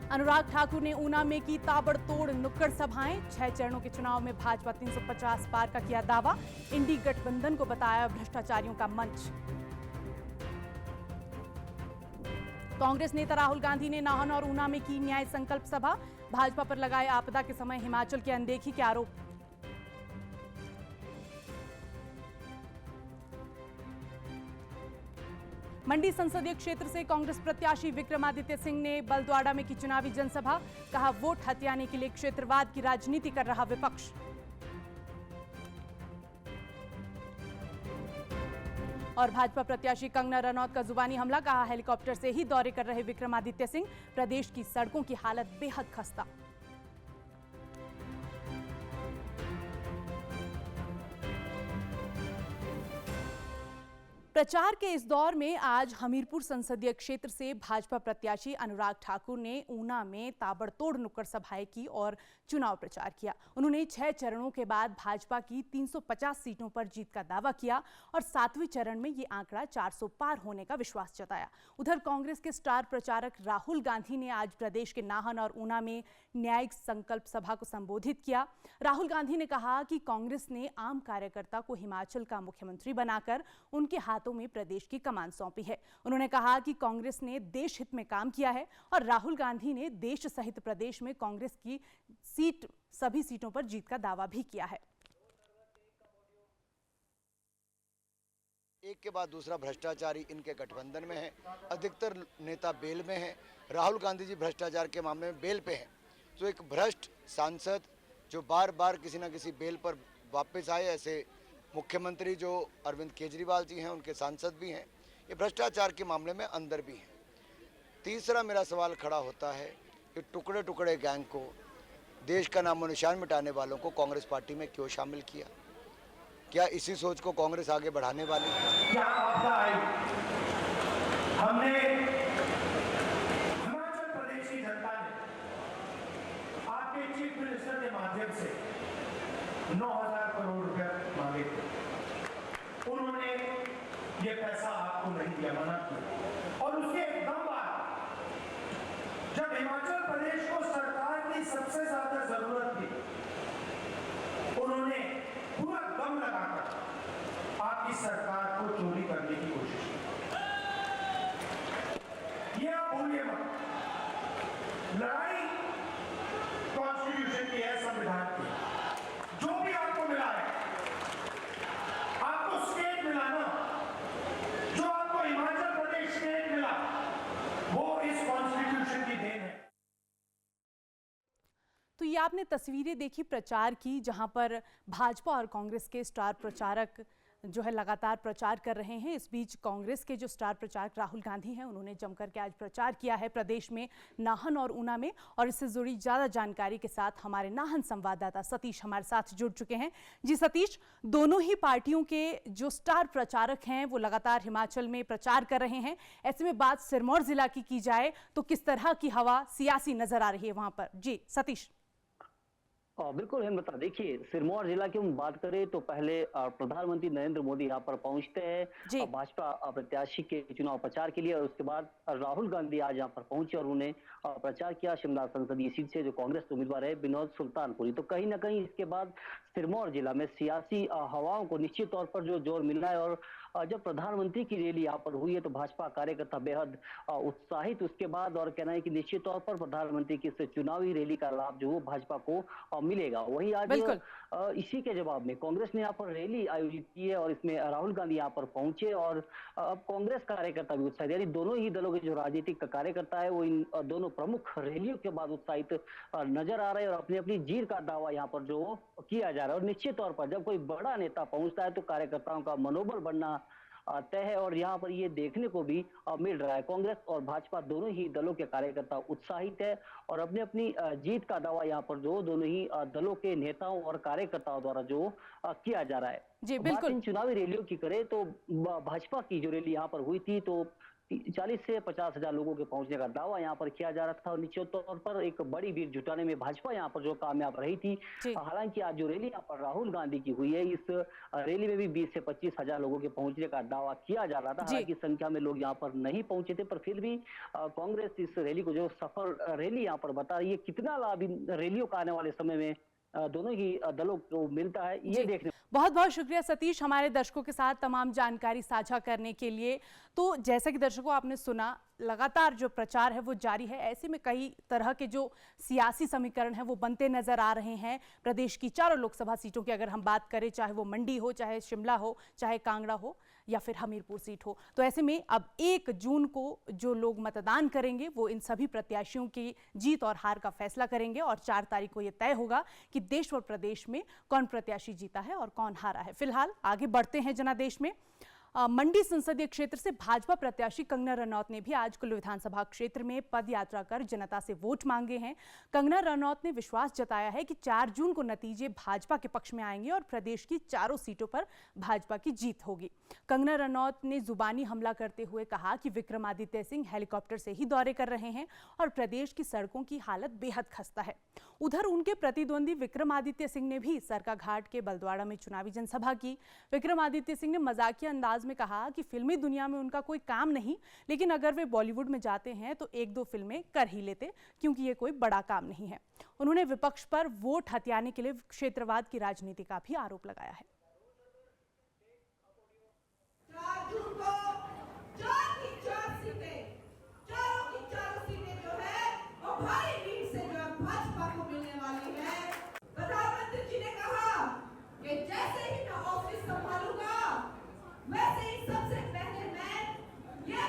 अनुराग ठाकुर ने ऊना में की ताबड़तोड़ नुक्कड़ सभाएं। 6 चरणों के चुनाव में भाजपा 350 पार का किया दावा। इंडी गठबंधन को बताया भ्रष्टाचारियों का मंच। कांग्रेस नेता राहुल गांधी ने नाहन और ऊना में की न्याय संकल्प सभा। भाजपा पर लगाए आपदा के समय हिमाचल की अनदेखी के आरोप। मंडी संसदीय क्षेत्र से कांग्रेस प्रत्याशी विक्रमादित्य सिंह ने बलद्वाड़ा में की चुनावी जनसभा। कहा, वोट हथियाने के लिए क्षेत्रवाद की राजनीति कर रहा विपक्ष। और भाजपा प्रत्याशी कंगना रनौत का जुबानी हमला। कहा, हेलीकॉप्टर से ही दौरे कर रहे विक्रमादित्य सिंह, प्रदेश की सड़कों की हालत बेहद खस्ता। प्रचार के इस दौर में आज हमीरपुर संसदीय क्षेत्र से भाजपा प्रत्याशी अनुराग ठाकुर ने ऊना में ताबड़तोड़ नुक्कड़ सभाएं की और चुनाव प्रचार किया। उन्होंने 6 चरणों के बाद भाजपा की 350 सीटों पर जीत का दावा किया और 7वें चरण में ये आंकड़ा 400 पार होने का विश्वास जताया। उधर कांग्रेस के स्टार प्रचारक राहुल गांधी ने आज प्रदेश के नाहन और ऊना में न्यायिक संकल्प सभा को संबोधित किया। राहुल गांधी ने कहा कि कांग्रेस ने आम कार्यकर्ता को हिमाचल का मुख्यमंत्री बनाकर उनके हाथों में प्रदेश की कमान सौंपी है। उन्होंने कहा कि कांग्रेस ने देश हित में काम किया है और राहुल गांधी ने देश सहित प्रदेश में कांग्रेस की सभी सीटों पर जीत का दावा भी किया है। एक के बाद दूसरा भ्रष्टाचारी इनके गठबंधन में है। अधिकतर नेता बेल में हैं। राहुल गांधी जी भ्रष्टाचार के मामले में बेल पे हैं। तो एक भ्रष्ट सांसद जो बार बार किसी न किसी बेल पर वापस आए, ऐसे मुख्यमंत्री जो अरविंद केजरीवाल जी हैं, उनके सांसद भी हैं, ये भ्रष्टाचार के मामले में अंदर भी हैं। तीसरा मेरा सवाल खड़ा होता है कि टुकड़े टुकड़े गैंग को, देश का नामो निशान मिटाने वालों को कांग्रेस पार्टी में क्यों शामिल किया? क्या इसी सोच को कांग्रेस आगे बढ़ाने वाली है? क्या आपदा आई? हमने हिमाचल प्रदेश की जनता ने आपके चीफ मिनिस्टर के माध्यम से 9,000 करोड़ रुपए मांगे थे। उन्होंने ये पैसा आपको नहीं दिया, मना किया। और उसके एकदम बाद जब हिमाचल प्रदेश को सरकार की सबसे ज्यादा जरूरत थी, उन्होंने पूरा दम लगाकर आपकी सरकार को चोरी करने की कोशिश की। ये आप भूलिए मत, लड़ाई कॉन्स्टिट्यूशन की है, संविधान की। जो भी आपको मिला है, आपको स्टेट मिला ना, जो आपको हिमाचल प्रदेश स्टेट मिला, वो इस कॉन्स्टिट्यूशन की देन है। तो ये आपने तस्वीरें देखी प्रचार की, जहां पर भाजपा और कांग्रेस के स्टार प्रचारक जो है लगातार प्रचार कर रहे हैं। इस बीच कांग्रेस के जो स्टार प्रचारक राहुल गांधी हैं, उन्होंने जमकर के आज प्रचार किया है प्रदेश में नाहन और ऊना में। और इससे जुड़ी ज़्यादा जानकारी के साथ हमारे नाहन संवाददाता सतीश हमारे साथ जुड़ चुके हैं। जी सतीश, दोनों ही पार्टियों के जो स्टार प्रचारक हैं वो लगातार हिमाचल में प्रचार कर रहे हैं। ऐसे में बात सिरमौर जिला की जाए तो किस तरह की हवा सियासी नजर आ रही है वहां पर? जी सतीश। बिल्कुल हेमलता, देखिए सिरमौर जिला की हम बात करें तो पहले प्रधानमंत्री नरेंद्र मोदी यहाँ पर पहुंचते हैं भाजपा प्रत्याशी के चुनाव प्रचार के लिए, और उसके बाद राहुल गांधी आज यहाँ पर पहुंचे और उन्हें प्रचार किया शिमला संसदीय सीट से जो कांग्रेस के उम्मीदवार है विनोद सुल्तानपुरी। तो कहीं ना कहीं इसके बाद सिरमौर जिला में सियासी हवाओं को निश्चित तौर पर जो जोर मिल रहा है। और जब प्रधानमंत्री की रैली यहाँ पर हुई है तो भाजपा कार्यकर्ता बेहद उत्साहित उसके बाद, और कहना है कि निश्चित तौर पर प्रधानमंत्री की इस चुनावी रैली का लाभ जो भाजपा को मिलेगा। वही आज इसी के जवाब में कांग्रेस ने यहाँ पर रैली आयोजित की है और इसमें राहुल गांधी यहाँ पर पहुंचे और अब कांग्रेस कार्यकर्ता भी उत्साहित, यानी दोनों ही दलों के जो राजनीतिक कार्यकर्ता है वो इन दोनों प्रमुख रैलियों के बाद उत्साहित नजर आ रहे हैं और अपनी अपनी जीत का दावा यहाँ पर जो किया जा रहा है। और निश्चित तौर पर जब कोई बड़ा नेता पहुंचता है तो कार्यकर्ताओं का मनोबल बढ़ना तय है और यहाँ पर ये देखने को भी मिल रहा है। कांग्रेस और भाजपा दोनों ही दलों के कार्यकर्ता उत्साहित है और अपनी अपनी जीत का दावा यहाँ पर जो दोनों ही दलों के नेताओं और कार्यकर्ताओं द्वारा जो किया जा रहा है। जी बिल्कुल। इन चुनावी रैलियों की करें तो भाजपा की जो रैली यहाँ पर हुई थी तो 40 से 50 हजार लोगों के पहुंचने का दावा यहाँ पर किया जा रहा था और निश्चित तौर पर एक बड़ी भीड़ जुटाने में भाजपा यहाँ पर जो कामयाब रही थी। हालांकि आज जो रैली यहाँ पर राहुल गांधी की हुई है, इस रैली में भी 20 से 25 हजार लोगों के पहुंचने का दावा किया जा रहा था। हालांकि संख्या में लोग यहाँ पर नहीं पहुंचे थे, पर फिर भी कांग्रेस इस रैली को जो सफल रैली यहाँ पर बता रही है। कितना लाभ इन रैलियों का आने वाले समय में दोनों ही दलों को मिलता है, ये देखने। बहुत बहुत शुक्रिया सतीश, हमारे दर्शकों के साथ तमाम जानकारी साझा करने के लिए। तो जैसा कि दर्शकों आपने सुना, लगातार जो प्रचार है वो जारी है। ऐसे में कई तरह के जो सियासी समीकरण हैं वो बनते नजर आ रहे हैं। प्रदेश की चारों लोकसभा सीटों की अगर हम बात करें, चाहे वो मंडी हो, चाहे शिमला हो, चाहे कांगड़ा हो या फिर हमीरपुर सीट हो, तो ऐसे में अब 1 जून को जो लोग मतदान करेंगे वो इन सभी प्रत्याशियों की जीत और हार का फैसला करेंगे और 4 तारीख को ये तय होगा कि देश और प्रदेश में कौन प्रत्याशी जीता है और कौन हारा है। फिलहाल आगे बढ़ते हैं जनादेश में। मंडी संसदीय क्षेत्र से भाजपा प्रत्याशी कंगना रनौत ने भी आज कुल्लू विधानसभा क्षेत्र में पद यात्रा कर जनता से वोट मांगे हैं। कंगना रनौत ने विश्वास जताया है कि 4 जून को नतीजे भाजपा के पक्ष में आएंगे और प्रदेश की चारों सीटों पर भाजपा की जीत होगी। कंगना रनौत ने जुबानी हमला करते हुए कहा कि विक्रमादित्य सिंह हेलीकॉप्टर से ही दौरे कर रहे हैं और प्रदेश की सड़कों की हालत बेहद खस्ता है। उधर उनके प्रतिद्वंदी विक्रमादित्य सिंह ने भी सरकाघाट के बलद्वाड़ा में चुनावी जनसभा की। विक्रमादित्य सिंह ने मजाकिया अंदाज में कहा कि फिल्मी दुनिया में उनका कोई काम नहीं, लेकिन अगर वे बॉलीवुड में जाते हैं तो 1-2 फिल्में कर ही लेते, क्योंकि ये कोई बड़ा काम नहीं है। उन्होंने विपक्ष पर वोट हथियाने के लिए क्षेत्रवाद की राजनीति का भी आरोप लगाया है।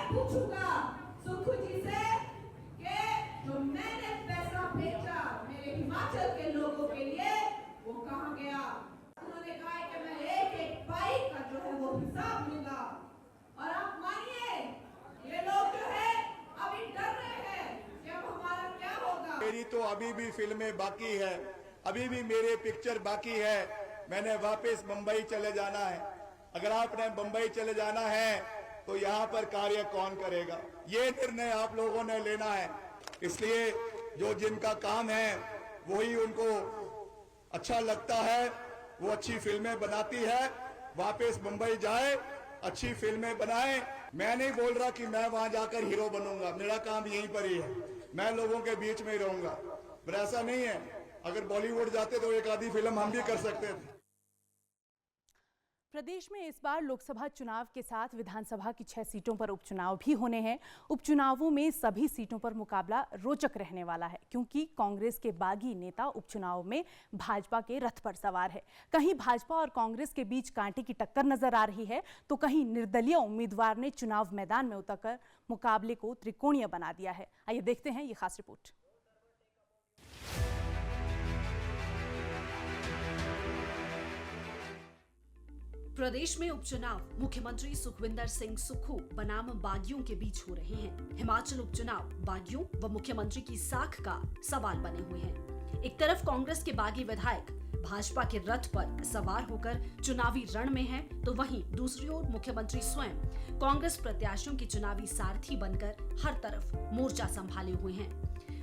पूछूंगा सुखू जी से कि जो मैंने पैसा भेजा मेरे हिमाचल के लोगों के लिए वो कहाँ गया। उन्होंने कहा कि मैं एक बाइक का जो है वो हिसाब लूंगा और आप मानिए ये लोग जो है अभी डर रहे हैं कि अब हमारा क्या होगा। मेरी तो अभी भी फिल्में बाकी है, अभी भी मेरे पिक्चर बाकी है। मैंने वापस मुंबई चले जाना है। अगर आपने मुंबई चले जाना है तो यहाँ पर कार्य कौन करेगा, ये निर्णय आप लोगों ने लेना है। इसलिए जो जिनका काम है वही उनको अच्छा लगता है, वो अच्छी फिल्में बनाती है, वापस मुंबई जाए, अच्छी फिल्में बनाए। मैं नहीं बोल रहा कि मैं वहां जाकर हीरो बनूंगा, मेरा काम यहीं पर ही है, मैं लोगों के बीच में ही रहूंगा। पर ऐसा नहीं है, अगर बॉलीवुड जाते तो एक आधी फिल्म हम भी कर सकते थे। प्रदेश में इस बार लोकसभा चुनाव के साथ विधानसभा की 6 सीटों पर उपचुनाव भी होने हैं। उपचुनावों में सभी सीटों पर मुकाबला रोचक रहने वाला है, क्योंकि कांग्रेस के बागी नेता उपचुनाव में भाजपा के रथ पर सवार है। कहीं भाजपा और कांग्रेस के बीच कांटे की टक्कर नजर आ रही है, तो कहीं निर्दलीय उम्मीदवार ने चुनाव मैदान में उतरकर मुकाबले को त्रिकोणीय बना दिया है। आइए देखते हैं ये खास रिपोर्ट। प्रदेश में उपचुनाव मुख्यमंत्री सुखविंदर सिंह सुक्खू बनाम बागियों के बीच हो रहे हैं। हिमाचल उपचुनाव बागियों व मुख्यमंत्री की साख का सवाल बने हुए हैं। एक तरफ कांग्रेस के बागी विधायक भाजपा के रथ पर सवार होकर चुनावी रण में हैं, तो वहीं दूसरी ओर मुख्यमंत्री स्वयं कांग्रेस प्रत्याशियों के चुनावी सारथी बनकर हर तरफ मोर्चा संभाले हुए हैं।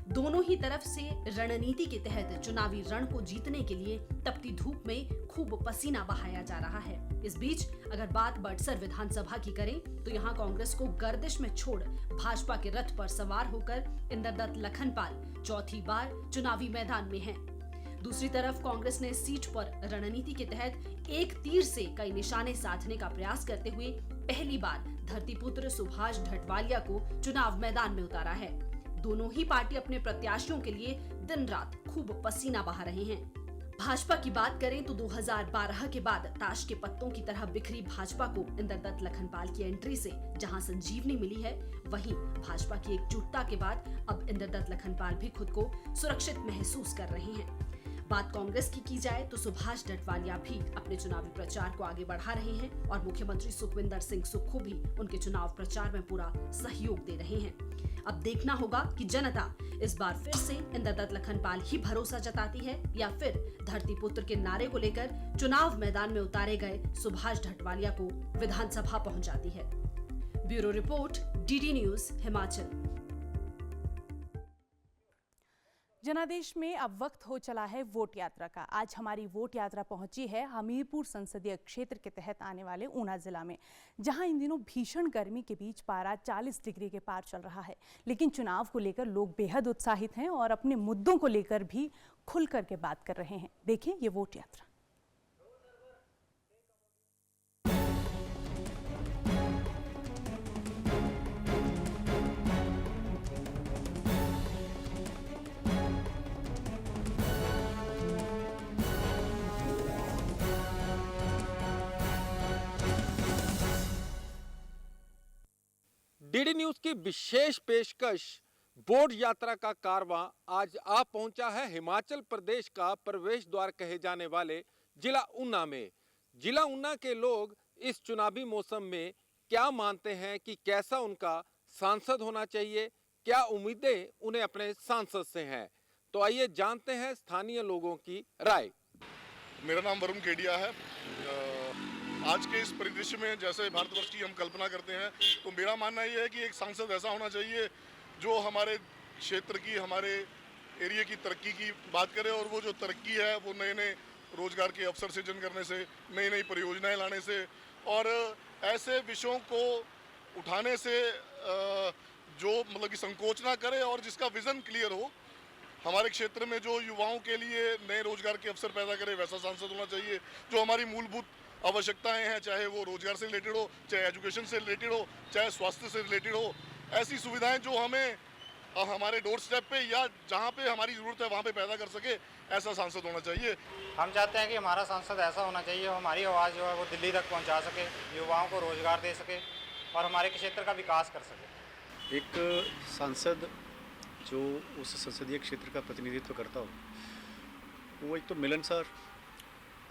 दोनों ही तरफ से रणनीति के तहत चुनावी रण को जीतने के लिए तपती धूप में खूब पसीना बहाया जा रहा है। इस बीच अगर बात बड़सर विधानसभा की करें तो यहां कांग्रेस को गर्दिश में छोड़ भाजपा के रथ पर सवार होकर इंद्रदत्त लखनपाल चौथी बार चुनावी मैदान में हैं। दूसरी तरफ कांग्रेस ने सीट पर रणनीति के तहत एक तीर से कई निशाने साधने का प्रयास करते हुए पहली बार धरतीपुत्र सुभाष ढटवालिया को चुनाव मैदान में उतारा है। दोनों ही पार्टी अपने प्रत्याशियों के लिए दिन रात खूब पसीना बहा रहे हैं। भाजपा की बात करें तो 2012 के बाद ताश के पत्तों की तरह बिखरी भाजपा को इंद्रदत्त लखनपाल की एंट्री से जहां संजीवनी मिली है, वहीं भाजपा की एकजुटता के बाद अब इंद्रदत्त लखनपाल भी खुद को सुरक्षित महसूस कर रहे हैं। बात कांग्रेस की जाए तो सुभाष ढटवालिया भी अपने चुनावी प्रचार को आगे बढ़ा रहे हैं और मुख्यमंत्री सुखविंदर सिंह सुक्खू भी उनके चुनाव प्रचार में पूरा सहयोग दे रहे हैं। अब देखना होगा कि जनता इस बार फिर से इंद्रदत्त लखनपाल ही भरोसा जताती है या फिर धरतीपुत्र के नारे को लेकर चुनाव मैदान में उतारे गए सुभाष ढटवालिया को विधानसभा पहुंचाती है। Bureau report, DD news Himachal. जनादेश में अब वक्त हो चला है वोट यात्रा का। आज हमारी वोट यात्रा पहुंची है हमीरपुर संसदीय क्षेत्र के तहत आने वाले ऊना जिला में, जहां इन दिनों भीषण गर्मी के बीच पारा 40 डिग्री के पार चल रहा है। लेकिन चुनाव को लेकर लोग बेहद उत्साहित हैं और अपने मुद्दों को लेकर भी खुल कर के बात कर रहे हैं। देखिए ये वोट यात्रा। डीडी न्यूज की विशेष पेशकश वोट यात्रा का कारवां आज आ पहुंचा है हिमाचल प्रदेश का प्रवेश द्वार कहे जाने वाले जिला ऊना में। जिला ऊना के लोग इस चुनावी मौसम में क्या मानते हैं कि कैसा उनका सांसद होना चाहिए, क्या उम्मीदें उन्हें अपने सांसद से हैं, तो आइए जानते हैं स्थानीय लोगों की राय। मेरा नाम वरुण केडिया है। आज के इस परिदृश्य में जैसे भारतवर्ष की हम कल्पना करते हैं, तो मेरा मानना ये है कि एक सांसद ऐसा होना चाहिए जो हमारे क्षेत्र की, हमारे एरिया की तरक्की की बात करे, और वो जो तरक्की है वो नए नए रोजगार के अवसर सृजन करने से, नई नई परियोजनाएं लाने से और ऐसे विषयों को उठाने से जो मतलब कि संकोच ना करे और जिसका विजन क्लियर हो। हमारे क्षेत्र में जो युवाओं के लिए नए रोजगार के अवसर पैदा करे, वैसा सांसद होना चाहिए। जो हमारी मूलभूत आवश्यकताएं हैं, चाहे वो रोजगार से रिलेटेड हो, चाहे एजुकेशन से रिलेटेड हो, चाहे स्वास्थ्य से रिलेटेड हो, ऐसी सुविधाएं जो हमें हमारे डोर स्टेप पे या जहां पे हमारी ज़रूरत है वहां पे पैदा कर सके, ऐसा सांसद होना चाहिए। हम चाहते हैं कि हमारा सांसद ऐसा होना चाहिए, हमारी आवाज़ जो है वो दिल्ली तक पहुंचा सके, युवाओं को रोजगार दे सके और हमारे क्षेत्र का विकास कर सके। एक सांसद जो उस संसदीय क्षेत्र का प्रतिनिधित्व करता हो, वो एक तो मिलनसार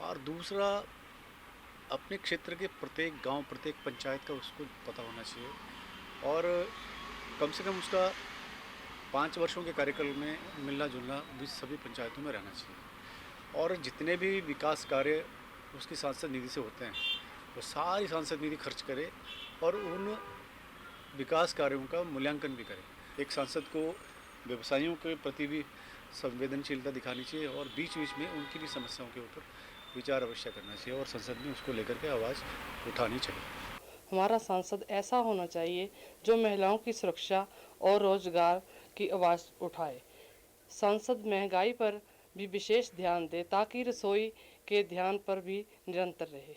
और दूसरा अपने क्षेत्र के प्रत्येक गांव, प्रत्येक पंचायत का उसको पता होना चाहिए और कम से कम उसका 5 वर्षों के कार्यकाल में मिलना जुलना भी सभी पंचायतों में रहना चाहिए। और जितने भी विकास कार्य उसकी सांसद निधि से होते हैं, वो सारी सांसद निधि खर्च करे और उन विकास कार्यों का मूल्यांकन भी करे। एक सांसद को व्यवसायियों के प्रति भी संवेदनशीलता दिखानी चाहिए और बीच बीच में उनकी भी समस्याओं के ऊपर विचार अवश्य करना चाहिए और संसद में उसको लेकर के आवाज़ उठानी चाहिए। हमारा सांसद ऐसा होना चाहिए जो महिलाओं की सुरक्षा और रोजगार की आवाज़ उठाए। सांसद महंगाई पर भी विशेष ध्यान दे ताकि रसोई के ध्यान पर भी निरंतर रहे।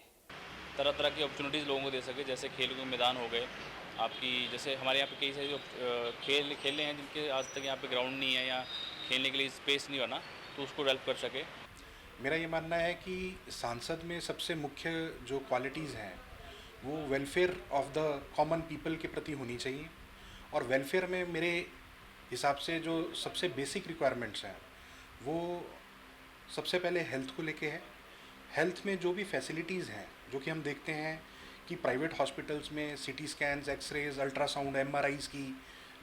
तरह तरह की अपॉर्चुनिटीज़ लोगों को दे सके, जैसे खेल के मैदान हो गए आपकी, जैसे हमारे यहाँ पे कई सारे जो खेलने हैं जिनके आज तक यहाँ पे ग्राउंड नहीं है या खेलने के लिए स्पेस नहीं बना, तो उसको डेवलप कर सके। मेरा ये मानना है कि सांसद में सबसे मुख्य जो क्वालिटीज़ हैं वो welfare of the common people के प्रति होनी चाहिए। और वेलफेयर में मेरे हिसाब से जो सबसे बेसिक रिक्वायरमेंट्स हैं वो सबसे पहले हेल्थ को लेके है। हेल्थ में जो भी फैसिलिटीज़ हैं, जो कि हम देखते हैं कि प्राइवेट हॉस्पिटल्स में सीटी स्कैन्स, एक्सरेज, अल्ट्रासाउंड, एमआरआईज़ की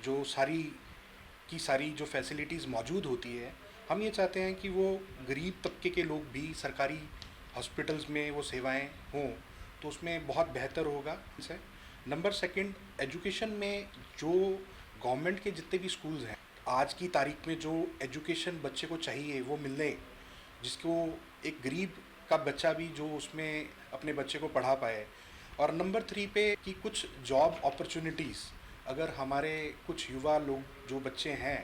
जो सारी जो फैसिलिटीज़ मौजूद होती है, हम ये चाहते हैं कि वो गरीब तबके के लोग भी सरकारी हॉस्पिटल्स में वो सेवाएं हों, तो उसमें बहुत बेहतर होगा। नंबर 2, एजुकेशन में जो गवर्नमेंट के जितने भी स्कूल्स हैं, आज की तारीख में जो एजुकेशन बच्चे को चाहिए वो मिलने, जिसको एक गरीब का बच्चा भी जो उसमें अपने बच्चे को पढ़ा पाए। और नंबर 3 पे कि कुछ जॉब अपॉर्चुनिटीज़, अगर हमारे कुछ युवा लोग जो बच्चे हैं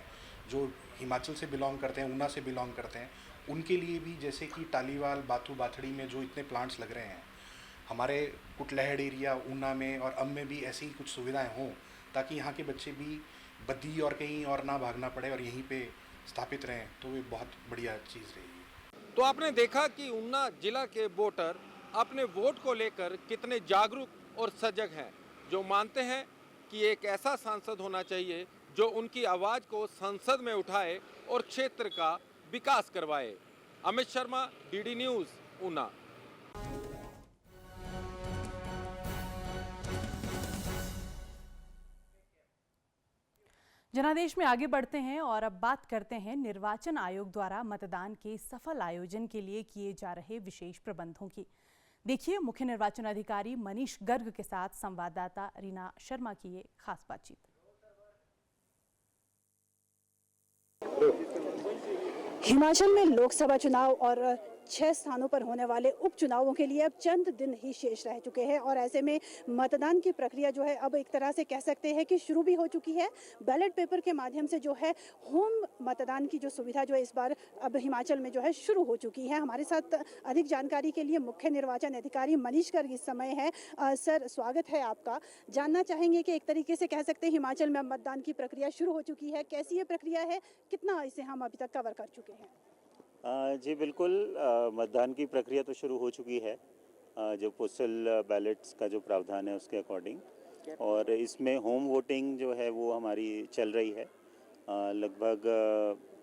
जो हिमाचल से बिलोंग करते हैं, ऊना से बिलोंग करते हैं, उनके लिए भी जैसे कि टालीवाल, बाथू, बाथड़ी में जो इतने प्लांट्स लग रहे हैं, हमारे कुटलहड़ एरिया ऊना में और अम में भी ऐसी कुछ सुविधाएं हों ताकि यहाँ के बच्चे भी बद्दी और कहीं और ना भागना पड़े और यहीं पे स्थापित रहें, तो ये बहुत बढ़िया चीज़ रहेगी। तो आपने देखा कि ऊना जिला के वोटर अपने वोट को लेकर कितने जागरूक और सजग हैं, जो मानते हैं कि एक ऐसा सांसद होना चाहिए जो उनकी आवाज़ को संसद में उठाए और क्षेत्र का विकास करवाए। Amit Sharma, DD news, Una. जनादेश में आगे बढ़ते हैं और अब बात करते हैं निर्वाचन आयोग द्वारा मतदान के सफल आयोजन के लिए किए जा रहे विशेष प्रबंधों की। देखिए मुख्य निर्वाचन अधिकारी मनीष गर्ग के साथ संवाददाता रीना शर्मा की ये खास बातचीत। हिमाचल में लोकसभा चुनाव और 6 स्थानों पर होने वाले उपचुनावों के लिए अब चंद दिन ही शेष रह चुके हैं और ऐसे में मतदान की प्रक्रिया जो है अब एक तरह से कह सकते हैं कि शुरू भी हो चुकी है। बैलेट पेपर के माध्यम से जो है होम मतदान की जो सुविधा जो है इस बार अब हिमाचल में जो है शुरू हो चुकी है। हमारे साथ अधिक जानकारी के लिए मुख्य निर्वाचन अधिकारी मनीष गर्ग इस समय है। सर, स्वागत है आपका। जानना चाहेंगे कि एक तरीके से कह सकते हैं हिमाचल में मतदान की प्रक्रिया शुरू हो चुकी है, कैसी ये प्रक्रिया है, कितना इसे हम अभी तक कवर कर चुके हैं? जी बिल्कुल, मतदान की प्रक्रिया तो शुरू हो चुकी है जो पोस्टल बैलेट्स का जो प्रावधान है उसके अकॉर्डिंग, और इसमें होम वोटिंग जो है वो हमारी चल रही है। लगभग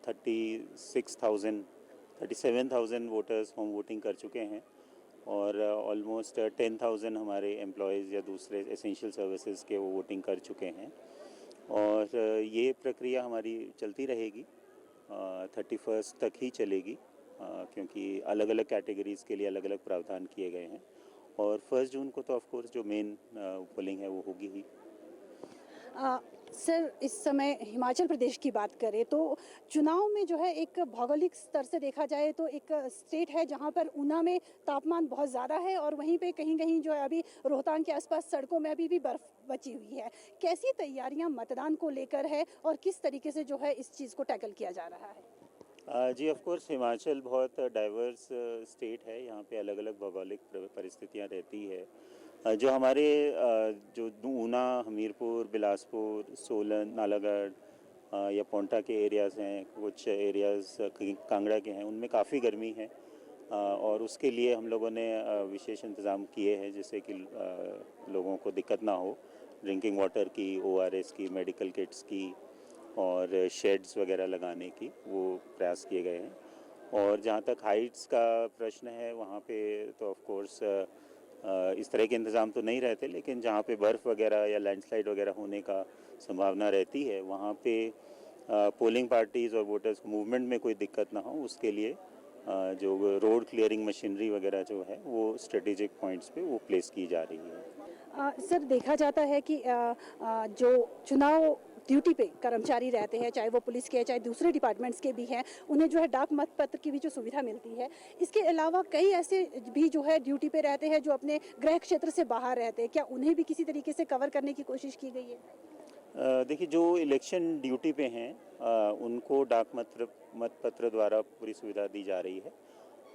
37,000 वोटर्स होम वोटिंग कर चुके हैं और ऑलमोस्ट 10,000 हमारे एम्प्लॉयज़ या दूसरे एसेंशियल सर्विसेज के वो वोटिंग कर चुके हैं और ये प्रक्रिया हमारी चलती रहेगी 31 तक ही चलेगी, क्योंकि अलग अलग कैटेगरीज़ के लिए अलग अलग प्रावधान किए गए हैं और 1 जून को तो ऑफ कोर्स जो मेन पोलिंग है वो होगी ही। सर, इस समय हिमाचल प्रदेश की बात करें तो चुनाव में जो है एक भौगोलिक स्तर से देखा जाए तो एक स्टेट है जहां पर ऊना में तापमान बहुत ज़्यादा है और वहीं पे कहीं कहीं जो है अभी रोहतांग के आसपास सड़कों में अभी भी बर्फ़ बची हुई है। कैसी तैयारियां मतदान को लेकर है और किस तरीके से जो है इस चीज़ को टैकल किया जा रहा है? जी ऑफ कोर्स हिमाचल बहुत डाइवर्स स्टेट है, यहाँ पे अलग अलग भौगोलिक परिस्थितियाँ रहती है। जो हमारे जो ऊना, हमीरपुर, बिलासपुर, सोलन, नालागढ़ या पोंटा के एरियाज़ हैं, कुछ एरियाज़ कांगड़ा के हैं, उनमें काफ़ी गर्मी है और उसके लिए हम लोगों ने विशेष इंतज़ाम किए हैं जिससे कि लोगों को दिक्कत ना हो। ड्रिंकिंग वाटर की, ORS की, मेडिकल किट्स की और शेड्स वगैरह लगाने की वो प्रयास किए गए हैं। और जहाँ तक हाइट्स का प्रश्न है वहाँ पे तो ऑफ कोर्स इस तरह के इंतज़ाम तो नहीं रहते, लेकिन जहाँ पे बर्फ़ वगैरह या लैंडस्लाइड वगैरह होने का संभावना रहती है वहाँ पे पोलिंग पार्टीज़ और वोटर्स को मूवमेंट में कोई दिक्कत ना हो उसके लिए जो रोड क्लियरिंग मशीनरी वगैरह जो है वो स्ट्रेटेजिक पॉइंट्स पे वो प्लेस की जा रही है। सर, देखा जाता है कि जो चुनाव ड्यूटी पे कर्मचारी रहते हैं, चाहे वो पुलिस के चाहे दूसरे डिपार्टमेंट्स के भी हैं, उन्हें जो है डाक मतपत्र की भी जो सुविधा मिलती है। इसके अलावा कई ऐसे भी जो है ड्यूटी पे रहते हैं जो अपने गृह क्षेत्र से बाहर रहते हैं, क्या उन्हें भी किसी तरीके से कवर करने की कोशिश की गई है? देखिए, जो इलेक्शन ड्यूटी पे हैं उनको डाक मतपत्र द्वारा पूरी सुविधा दी जा रही है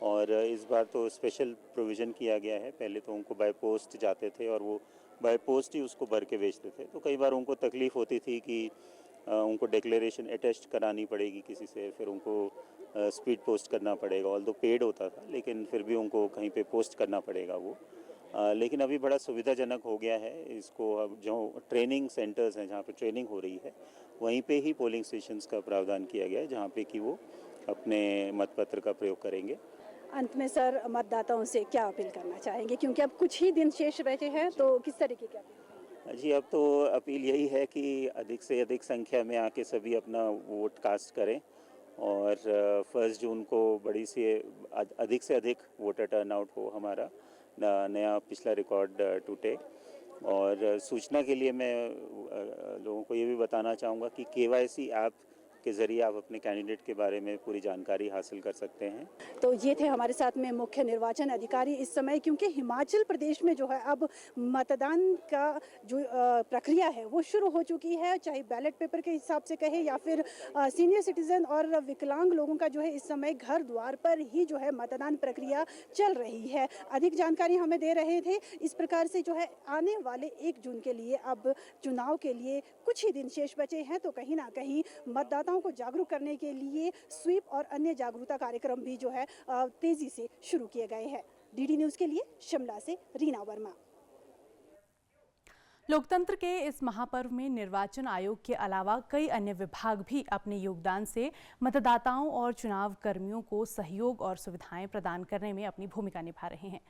और इस बार तो स्पेशल प्रोविज़न किया गया है। पहले तो उनको बाय पोस्ट जाते थे और वो बाय पोस्ट ही उसको भर के भेजते थे, तो कई बार उनको तकलीफ़ होती थी कि उनको डिक्लेरेशन अटेस्ट करानी पड़ेगी किसी से, फिर उनको स्पीड पोस्ट करना पड़ेगा। ऑल्दो पेड होता था लेकिन फिर भी उनको कहीं पे पोस्ट करना पड़ेगा वो। लेकिन अभी बड़ा सुविधाजनक हो गया है इसको। अब जो ट्रेनिंग सेंटर्स हैं जहाँ पे ट्रेनिंग हो रही है वहीं पे ही पोलिंग स्टेशंस का प्रावधान किया गया है जहाँ पे कि वो अपने मतपत्र का प्रयोग करेंगे। अंत में सर, मतदाताओं से क्या अपील करना चाहेंगे, क्योंकि अब कुछ ही दिन शेष बचे हैं, तो किस तरीके की अपील? जी, अब तो अपील यही है कि अधिक से अधिक संख्या में आके सभी अपना वोट कास्ट करें और 1 जून को बड़ी से अधिक वोटर टर्नआउट हो, हमारा नया पिछला रिकॉर्ड टूटे। और सूचना के लिए मैं लोगों को ये भी बताना चाहूँगा कि KYC ऐप के ज़रिए आप अपने कैंडिडेट के बारे में पूरी जानकारी हासिल कर सकते हैं। तो ये थे हमारे साथ में मुख्य निर्वाचन अधिकारी इस समय, क्योंकि हिमाचल प्रदेश में जो है अब मतदान का जो प्रक्रिया है वो शुरू हो चुकी है, चाहे बैलेट पेपर के हिसाब से कहे या फिर सीनियर सिटीजन और विकलांग लोगों का जो है इस समय घर द्वार पर ही जो है मतदान प्रक्रिया चल रही है। अधिक जानकारी हमें दे रहे थे। इस प्रकार से जो है आने वाले 1 जून के लिए अब चुनाव के लिए कुछ ही दिन शेष बचे हैं, तो कहीं ना कहीं मतदाताओं को जागरूक करने के लिए स्वीप और अन्य जागरूकता कार्यक्रम भी जो है तेजी से शुरू किए गए हैं। DD न्यूज़ के लिए शिमला से रीना वर्मा। लोकतंत्र के इस महापर्व में निर्वाचन आयोग के अलावा कई अन्य विभाग भी अपने योगदान से मतदाताओं और चुनाव कर्मियों को सहयोग और सुविधाएं प्रदान करने में अपनी भूमिका निभा रहे हैं।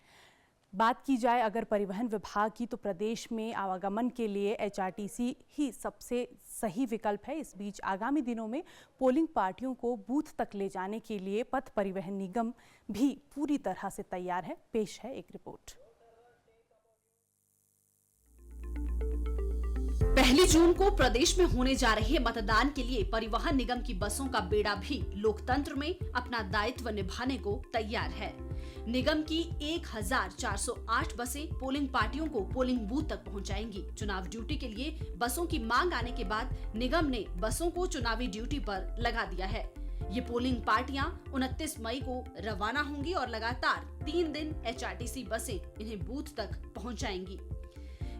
बात की जाए अगर परिवहन विभाग की, तो प्रदेश में आवागमन के लिए एचआरटीसी ही सबसे सही विकल्प है। इस बीच आगामी दिनों में पोलिंग पार्टियों को बूथ तक ले जाने के लिए पथ परिवहन निगम भी पूरी तरह से तैयार है। पेश है एक रिपोर्ट। 1 जून को प्रदेश में होने जा रहे मतदान के लिए परिवहन निगम की बसों का बेड़ा भी लोकतंत्र में अपना दायित्व निभाने को तैयार है। निगम की 1408 बसें पोलिंग पार्टियों को पोलिंग बूथ तक पहुंचाएंगी। चुनाव ड्यूटी के लिए बसों की मांग आने के बाद निगम ने बसों को चुनावी ड्यूटी पर लगा दिया है। ये पोलिंग पार्टियां 29 मई को रवाना होंगी और लगातार 3 दिन एचआरटीसी बसें इन्हें बूथ तक पहुंचाएंगी।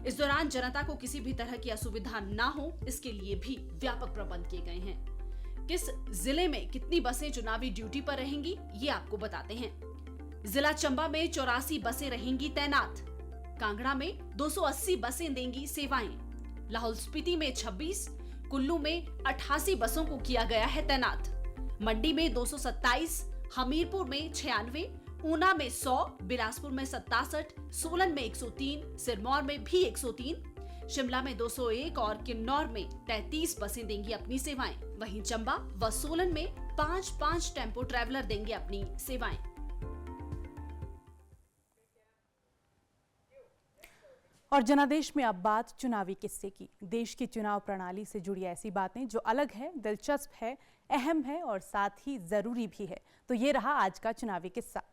इस दौरान जनता को किसी भी तरह की असुविधा ना हो, इसके लिए भी व्यापक प्रबंध किए गए हैं। किस जिले में कितनी बसें चुनावी ड्यूटी पर रहेंगी, ये आपको बताते हैं। जिला चंबा में 84 बसें रहेंगी तैनात। कांगड़ा में 280 बसें देंगी सेवाएं। लाहौल स्पीति में 26, कुल्लू में 88 बसों को किया गया है तैनात। मंडी में 227, हमीरपुर में 96, ऊना में 100, बिलासपुर में 67, सोलन में 103, सिरमौर में भी 103, शिमला में 201 और किन्नौर में 33 बसें देंगी अपनी सेवाएं। वहीं चंबा व सोलन में 5-5 टेम्पो ट्रैवलर देंगे अपनी सेवाएं। और जनादेश में अब बात चुनावी किस्से की। देश की चुनाव प्रणाली से जुड़ी ऐसी बातें जो अलग है, दिलचस्प है, अहम है और साथ ही जरूरी भी है। तो ये रहा आज का चुनावी किस्सा।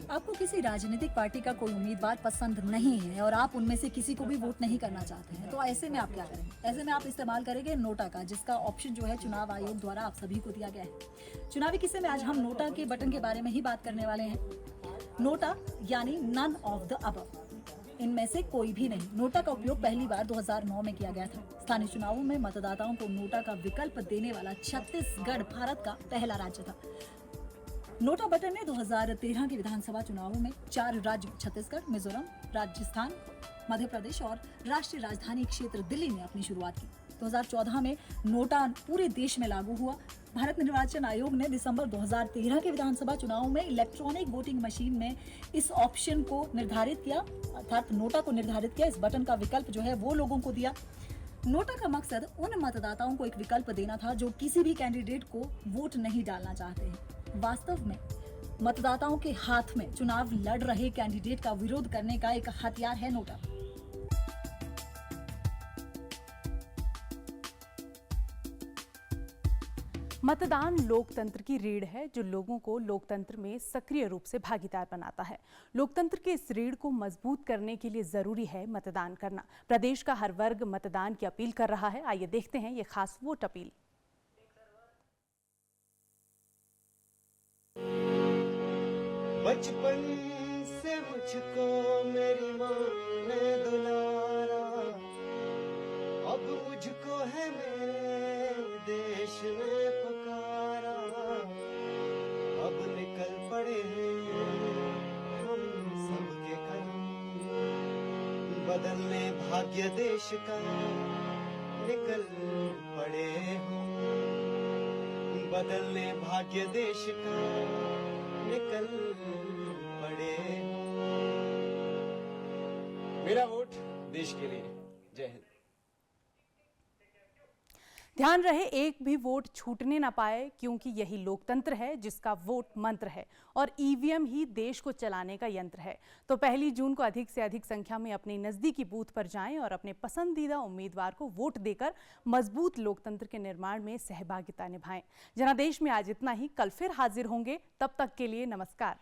आपको किसी राजनीतिक पार्टी का कोई उम्मीदवार पसंद नहीं है और आप उनमें से किसी को भी वोट नहीं करना चाहते हैं, तो ऐसे में आप क्या करेंगे? ऐसे में आप इस्तेमाल करेंगे नोटा का, जिसका ऑप्शन जो है चुनाव आयोग द्वारा आप सभी को दिया गया है। चुनावी किस्से में आज हम नोटा के बटन के बारे में ही बात करने वाले हैं। नोटा यानी नन ऑफ द अबव, इनमें से कोई भी नहीं। नोटा का उपयोग पहली बार 2009 में किया गया था। स्थानीय चुनावों में मतदाताओं को नोटा का विकल्प देने वाला छत्तीसगढ़ भारत का पहला राज्य था। नोटा बटन ने 2013 के विधानसभा चुनावों में 4 राज्य छत्तीसगढ़, मिजोरम, राजस्थान, मध्य प्रदेश और राष्ट्रीय राजधानी क्षेत्र दिल्ली में अपनी शुरुआत की। 2014 में नोटा पूरे देश में लागू हुआ। भारत निर्वाचन आयोग ने दिसंबर 2013 के विधानसभा चुनावों में इलेक्ट्रॉनिक वोटिंग मशीन में इस ऑप्शन को निर्धारित किया, अर्थात नोटा को निर्धारित किया। इस बटन का विकल्प जो है वो लोगों को दिया। नोटा का मकसद उन मतदाताओं को एक विकल्प देना था जो किसी भी कैंडिडेट को वोट नहीं डालना चाहते हैं। वास्तव में मतदाताओं के हाथ में चुनाव लड़ रहे कैंडिडेट का विरोध करने का एक हथियार है नोटा। मतदान लोकतंत्र की रीढ़ है जो लोगों को लोकतंत्र में सक्रिय रूप से भागीदार बनाता है। लोकतंत्र के इस रीढ़ को मजबूत करने के लिए जरूरी है मतदान करना। प्रदेश का हर वर्ग मतदान की अपील कर रहा है। आइए देखते हैं ये खास वोट अपील। बचपन से मुझको मेरी माँ ने दुलारा, अब मुझको है मेरे देश ने पुकारा। अब निकल पड़े हैं हम सबके कदम, बदलने भाग्य देश का निकल पड़े हम, बदलने भाग्य देश का निकल पड़े। मेरा वोट देश के लिए। जय हिंद। ध्यान रहे एक भी वोट छूटने ना पाए, क्योंकि यही लोकतंत्र है जिसका वोट मंत्र है और ईवीएम ही देश को चलाने का यंत्र है। तो 1 जून को अधिक से अधिक संख्या में अपने नजदीकी बूथ पर जाएं और अपने पसंदीदा उम्मीदवार को वोट देकर मजबूत लोकतंत्र के निर्माण में सहभागिता निभाएं। जनादेश में आज इतना ही। कल फिर हाजिर होंगे, तब तक के लिए नमस्कार।